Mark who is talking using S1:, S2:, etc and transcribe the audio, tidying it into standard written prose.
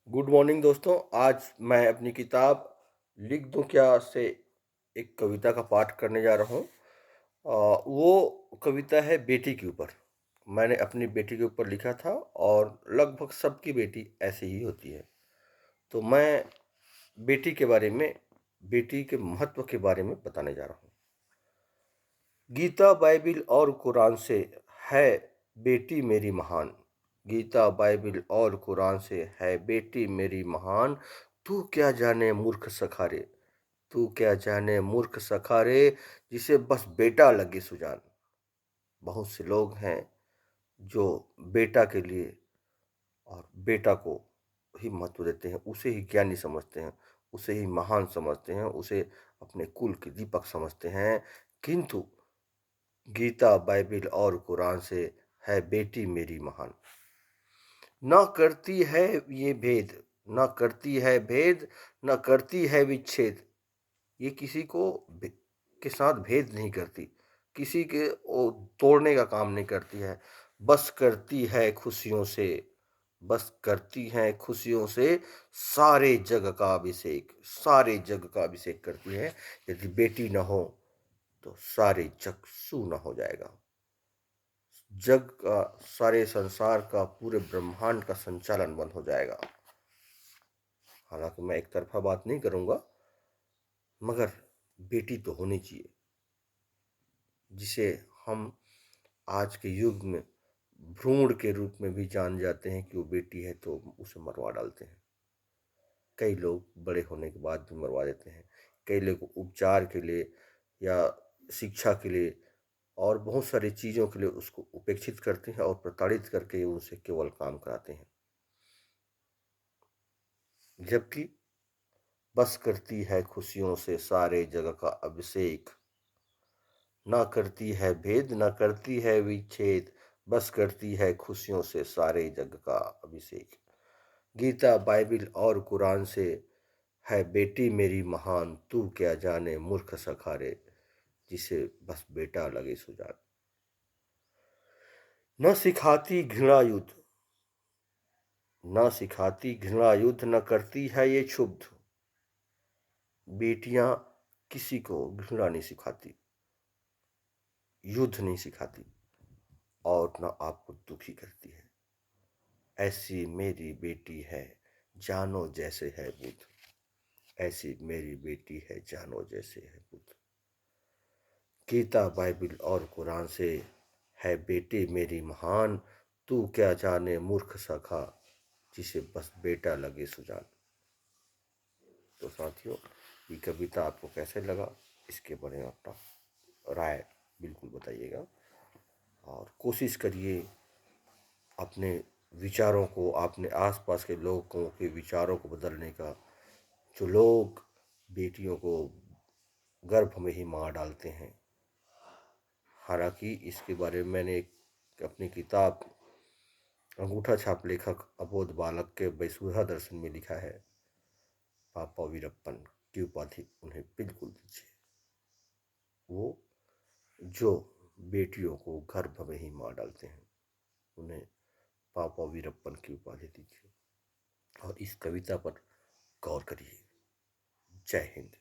S1: Good morning दोस्तों। आज मैं अपनी किताब लिख दूं क्या से एक कविता का पाठ करने जा रहा हूं। वो कविता है बेटी के ऊपर। मैंने अपनी बेटी के ऊपर लिखा था और लगभग सबकी बेटी ऐसी ही होती है। तो मैं बेटी के बारे में, बेटी के महत्व के बारे में बताने जा रहा हूँ। गीता, बाइबिल और कुरान से है बेटी मेरी महान। गीता, बाइबिल और कुरान से है बेटी मेरी महान। तू क्या जाने मूर्ख सखारे, तू क्या जाने मूर्ख सखारे, जिसे बस बेटा लगे सुजान। बहुत से लोग हैं जो बेटा के लिए और बेटा को ही महत्व देते हैं, उसे ही ज्ञानी समझते हैं, उसे ही महान समझते हैं, उसे अपने कुल के दीपक समझते हैं। किंतु गीता, बाइबिल और कुरान से है बेटी मेरी महान। न करती है ये भेद, न करती है भेद, न करती है विच्छेद। ये किसी को के साथ भेद नहीं करती, किसी के तोड़ने का काम नहीं करती है। बस करती है खुशियों से, बस करती है खुशियों से सारे जग का अभिषेक, सारे जग का अभिषेक करती है। यदि बेटी न हो तो सारे जग सूना हो जाएगा। जग का, सारे संसार का, पूरे ब्रह्मांड का संचालन बंद हो जाएगा। हालांकि मैं एक तरफा बात नहीं करूंगा, मगर बेटी तो होनी चाहिए, जिसे हम आज के युग में भ्रूण के रूप में भी जान जाते हैं कि वो बेटी है, तो उसे मरवा डालते हैं। कई लोग बड़े होने के बाद भी मरवा देते हैं। कई लोग उपचार के लिए या शिक्षा के लिए और बहुत सारी चीज़ों के लिए उसको उपेक्षित करते हैं और प्रताड़ित करके उनसे केवल काम कराते हैं। जबकि बस करती है खुशियों से सारे जग का अभिषेक, ना करती है भेद, ना करती है विच्छेद, बस करती है खुशियों से सारे जग का अभिषेक। गीता, बाइबिल और कुरान से है बेटी मेरी महान। तू क्या जाने मूर्ख सखारे, जिसे बस बेटा लगे सुजान। न सिखाती घृणा युद्ध, न सिखाती घृणा युद्ध, न करती है ये क्षुब्ध। बेटियां किसी को घृणा नहीं सिखाती, युद्ध नहीं सिखाती और न आपको दुखी करती है। ऐसी मेरी बेटी है, जानो जैसे है बुद्ध। ऐसी मेरी बेटी है, जानो जैसे है बुद्ध। गीता, बाइबिल और कुरान से है बेटी मेरी महान। तू क्या जाने मूर्ख सखा, जिसे बस बेटा लगे सुजान। तो साथियों, ये कविता आपको कैसे लगा, इसके बारे में अपना राय बिल्कुल बताइएगा और कोशिश करिए अपने विचारों को, अपने आसपास के लोगों के विचारों को बदलने का। जो लोग बेटियों को गर्भ में ही मार डालते हैं, हालांकि इसके बारे में मैंने अपनी किताब अंगूठा छाप लेखक अबोध बालक के वसुधा दर्शन में लिखा है, पापा वीरप्पन की उपाधि उन्हें बिल्कुल दीजिए। वो जो बेटियों को गर्भ में ही मार डालते हैं, उन्हें पापा वीरप्पन की उपाधि दीजिए और इस कविता पर गौर करिए। जय हिंद।